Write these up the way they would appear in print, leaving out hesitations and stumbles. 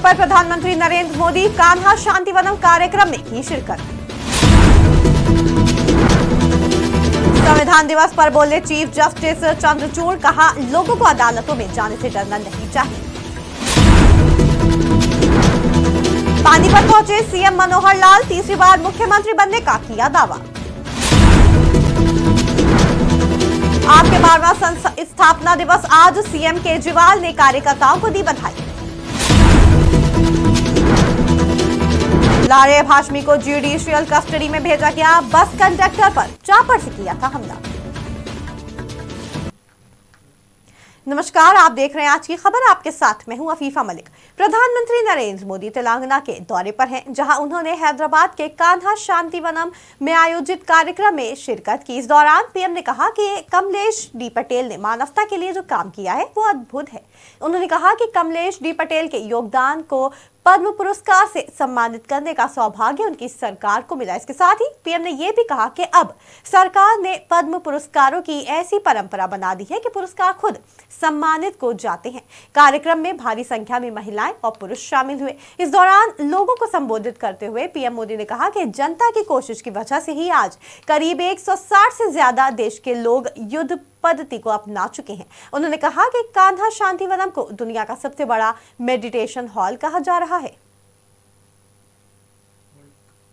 पर प्रधानमंत्री नरेंद्र मोदी कान्हा शांतिवनम कार्यक्रम में की शिरकत। संविधान दिवस पर बोले चीफ जस्टिस चंद्रचूड़, कहा लोगों को अदालतों में जाने से डरना नहीं चाहिए। पानीपत पहुंचे सीएम मनोहर लाल, तीसरी बार मुख्यमंत्री बनने का किया दावा। आपके 12वां स्थापना दिवस आज, सीएम केजरीवाल ने कार्यकर्ताओं को दी बधाई। लारेब हाशमी को जुडिशियल कस्टडी में भेजा गया, बस कंडक्टर पर चापर से किया था हमला। नमस्कार, आप देख रहे हैं आज की खबर। आपके साथ मैं हूं अफीफा मलिक। प्रधानमंत्री नरेंद्र मोदी तेलंगाना के दौरे पर हैं, जहां उन्होंने हैदराबाद के कान्हा शांतिवनम में आयोजित कार्यक्रम में शिरकत की। इस दौरान पीएम ने कहा कि कमलेश डी पटेल ने मानवता के लिए जो काम किया है वो अद्भुत है। उन्होंने कहा कि कमलेश डी पटेल के योगदान को पद्म पुरस्कार से सम्मानित करने का सौभाग्य उनकी सरकार को मिला। इसके साथ ही पीएम ने यह भी कहा कि अब सरकार ने पद्म पुरस्कारों की ऐसी परंपरा बना दी है कि पुरस्कार खुद सम्मानित को जाते हैं। कार्यक्रम में भारी संख्या में महिलाएं और पुरुष शामिल हुए। इस दौरान लोगों को संबोधित करते हुए पीएम मोदी ने कहा कि जनता की कोशिश की वजह से ही आज करीब 160 से ज्यादा देश के लोग युद्ध पद्धति को अपना चुके हैं। उन्होंने कहा कि कान्हा शांतिवनम को दुनिया का सबसे बड़ा मेडिटेशन हॉल कहा जा रहा है।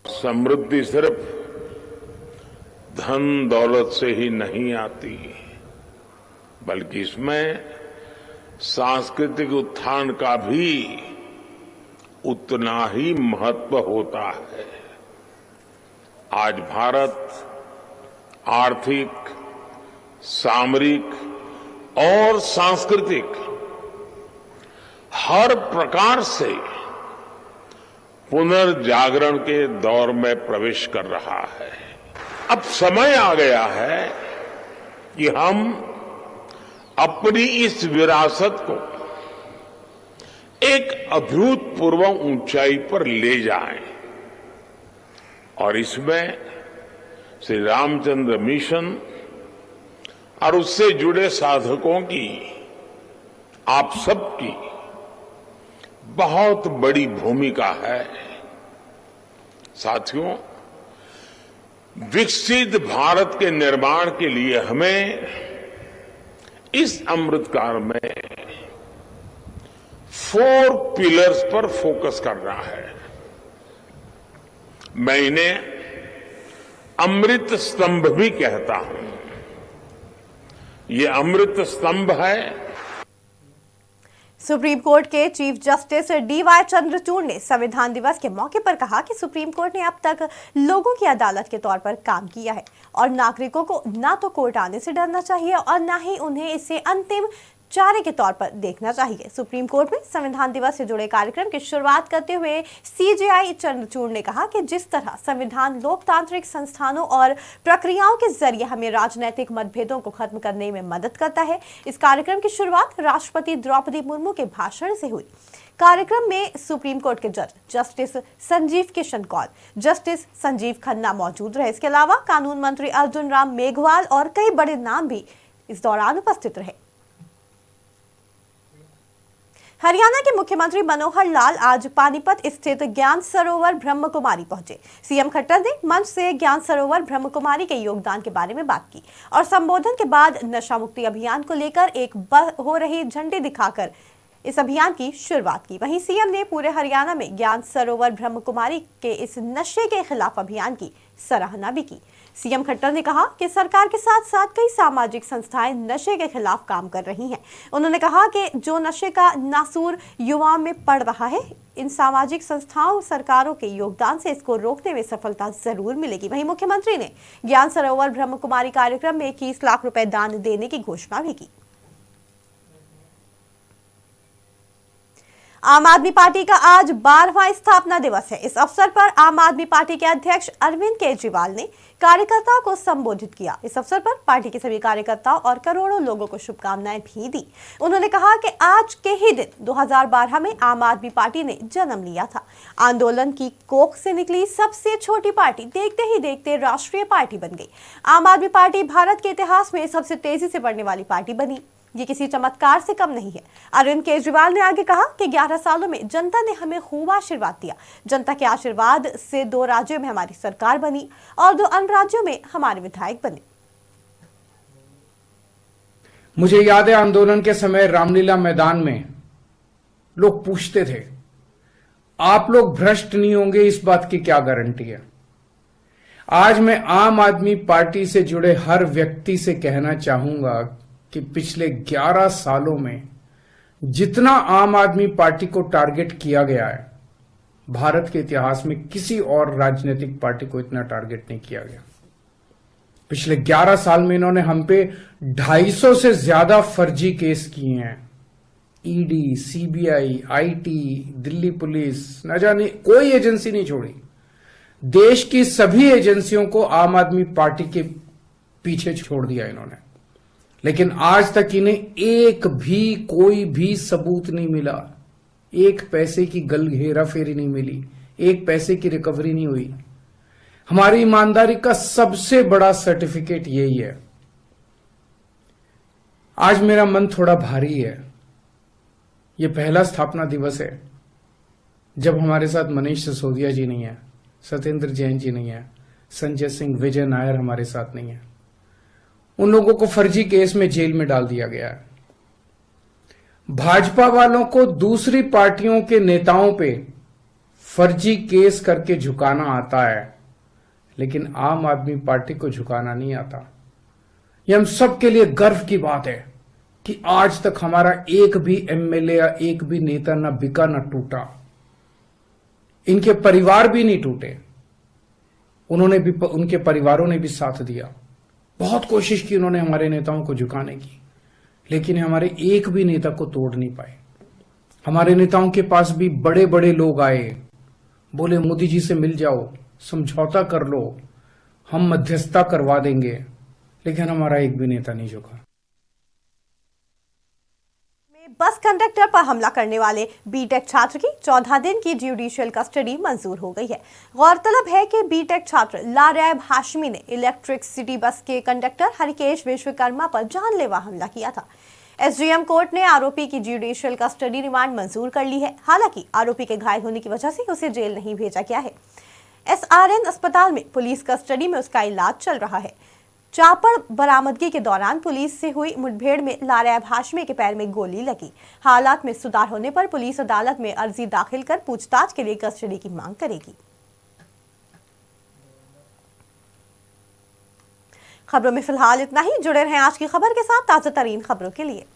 समृद्धि सिर्फ धन दौलत से ही नहीं आती, बल्कि इसमें सांस्कृतिक उत्थान का भी उतना ही महत्व होता है। आज भारत आर्थिक, सामरिक और सांस्कृतिक हर प्रकार से पुनर्जागरण के दौर में प्रवेश कर रहा है। अब समय आ गया है कि हम अपनी इस विरासत को एक अभूतपूर्व ऊंचाई पर ले जाएं और इसमें श्री रामचंद्र मिशन और उससे जुड़े साधकों की, आप सबकी बहुत बड़ी भूमिका है। साथियों, विकसित भारत के निर्माण के लिए हमें इस अमृतकाल में 4 पिलर्स पर फोकस करना है। मैं इन्हें अमृत स्तंभ भी कहता हूं। ये अमृत स्तंभ है। सुप्रीम कोर्ट के चीफ जस्टिस डीवाई चंद्रचूड़ ने संविधान दिवस के मौके पर कहा कि सुप्रीम कोर्ट ने अब तक लोगों की अदालत के तौर पर काम किया है और नागरिकों को ना तो कोर्ट आने से डरना चाहिए और ना ही उन्हें इसे अंतिम चारे के तौर पर देखना चाहिए। सुप्रीम कोर्ट में संविधान दिवस से जुड़े कार्यक्रम की शुरुआत करते हुए सीजेआई चंद्रचूड़ ने कहा कि जिस तरह संविधान लोकतांत्रिक संस्थानों और प्रक्रियाओं के जरिए हमें राजनीतिक मतभेदों को खत्म करने में मदद करता है। इस कार्यक्रम की शुरुआत राष्ट्रपति द्रौपदी मुर्मू के भाषण से हुई। कार्यक्रम में सुप्रीम कोर्ट के जज जस्टिस संजीव किशन कौल, जस्टिस संजीव खन्ना मौजूद रहे। इसके अलावा कानून मंत्री अर्जुन राम मेघवाल और कई बड़े नाम भी इस दौरान उपस्थित रहे। हरियाणा के मुख्यमंत्री मनोहर लाल आज पानीपत स्थित ज्ञान सरोवर ब्रह्म कुमारी पहुंचे। सीएम खट्टर ने मंच से ज्ञान सरोवर ब्रह्म कुमारी के योगदान के बारे में बात की और संबोधन के बाद नशा मुक्ति अभियान को लेकर एक हो रही झंडी दिखाकर इस अभियान की शुरुआत की। वहीं सीएम ने पूरे हरियाणा में ज्ञान सरोवर ब्रह्म कुमारी के इस नशे के खिलाफ अभियान की सराहना भी की। सीएम खट्टर ने कहा कि सरकार के साथ साथ कई सामाजिक संस्थाएं नशे के खिलाफ काम कर रही हैं। उन्होंने कहा कि जो नशे का नासूर युवाओं में पड़ रहा है, इन सामाजिक संस्थाओं सरकारों के योगदान से इसको रोकने में सफलता जरूर मिलेगी। वहीं मुख्यमंत्री ने ज्ञान सरोवर ब्रह्म कुमारी कार्यक्रम में 21 लाख रुपए दान देने की घोषणा भी की। आम आदमी पार्टी का आज 12वां स्थापना दिवस है। इस अवसर पर आम आदमी पार्टी के अध्यक्ष अरविंद केजरीवाल ने कार्यकर्ताओं को संबोधित किया। इस अवसर पर पार्टी के सभी कार्यकर्ताओं और करोड़ों लोगों को शुभकामनाएं भी दी। उन्होंने कहा कि आज के ही दिन 2012 में आम आदमी पार्टी ने जन्म लिया था। आंदोलन की कोख से निकली सबसे छोटी पार्टी देखते ही देखते राष्ट्रीय पार्टी बन गई। आम आदमी पार्टी भारत के इतिहास में सबसे तेजी से बढ़ने वाली पार्टी बनी। ये किसी चमत्कार से कम नहीं है। अरविंद केजरीवाल ने आगे कहा कि 11 सालों में जनता ने हमें खूब आशीर्वाद दिया। जनता के आशीर्वाद से 2 राज्यों में हमारी सरकार बनी और 2 अन्य राज्यों में हमारे विधायक बने। मुझे याद है आंदोलन के समय रामलीला मैदान में लोग पूछते थे, आप लोग भ्रष्ट नहीं होंगे, इस बात की क्या गारंटी है। आज मैं आम आदमी पार्टी से जुड़े हर व्यक्ति से कहना चाहूंगा कि पिछले 11 सालों में जितना आम आदमी पार्टी को टारगेट किया गया है, भारत के इतिहास में किसी और राजनीतिक पार्टी को इतना टारगेट नहीं किया गया। पिछले 11 साल में इन्होंने हम पे 250 से ज्यादा फर्जी केस किए हैं। ED, CBI, IT, Delhi police, न जाने कोई एजेंसी नहीं छोड़ी। देश की सभी एजेंसियों को आम आदमी पार्टी के पीछे छोड़ दिया इन्होंने, लेकिन आज तक इन्हें एक भी कोई भी सबूत नहीं मिला। 1 पैसे की गल हेराफेरी नहीं मिली, 1 पैसे की रिकवरी नहीं हुई। हमारी ईमानदारी का सबसे बड़ा सर्टिफिकेट यही है। आज मेरा मन थोड़ा भारी है। यह पहला स्थापना दिवस है जब हमारे साथ मनीष सिसोदिया जी नहीं है, सत्येंद्र जैन जी नहीं है, संजय सिंह, विजय नायर हमारे साथ नहीं है। उन लोगों को फर्जी केस में जेल में डाल दिया गया है। भाजपा वालों को दूसरी पार्टियों के नेताओं पे फर्जी केस करके झुकाना आता है, लेकिन आम आदमी पार्टी को झुकाना नहीं आता। यह हम सबके लिए गर्व की बात है कि आज तक हमारा एक भी एमएलए या एक भी नेता ना बिका ना टूटा। इनके परिवार भी नहीं टूटे, उनके परिवारों ने भी साथ दिया। बहुत कोशिश की उन्होंने हमारे नेताओं को झुकाने की, लेकिन हमारे एक भी नेता को तोड़ नहीं पाए। हमारे नेताओं के पास भी बड़े बड़े लोग आए, बोले मोदी जी से मिल जाओ, समझौता कर लो, हम मध्यस्थता करवा देंगे, लेकिन हमारा एक भी नेता नहीं झुका। बस कंडक्टर पर हमला करने वाले बीटेक छात्र की 14 दिन की जुडिशियल कस्टडी मंजूर हो गई है। गौरतलब है कि बीटेक छात्र लारैब हाशमी ने इलेक्ट्रिक सिटी बस के कंडक्टर हरिकेश विश्वकर्मा पर जानलेवा हमला किया था। एसडीएम कोर्ट ने आरोपी की जुडिशियल कस्टडी रिमांड मंजूर कर ली है। हालांकि आरोपी के घायल होने की वजह से उसे जेल नहीं भेजा गया है। एसआरएन अस्पताल में पुलिस कस्टडी में उसका इलाज चल रहा है। चापड़ बरामदगी के दौरान पुलिस से हुई मुठभेड़ में लारैब हाशमी के पैर में गोली लगी। हालात में सुधार होने पर पुलिस अदालत में अर्जी दाखिल कर पूछताछ के लिए कस्टडी की मांग करेगी। खबरों में फिलहाल इतना ही। जुड़े रहें आज की खबर के साथ ताजा तरीन खबरों के लिए।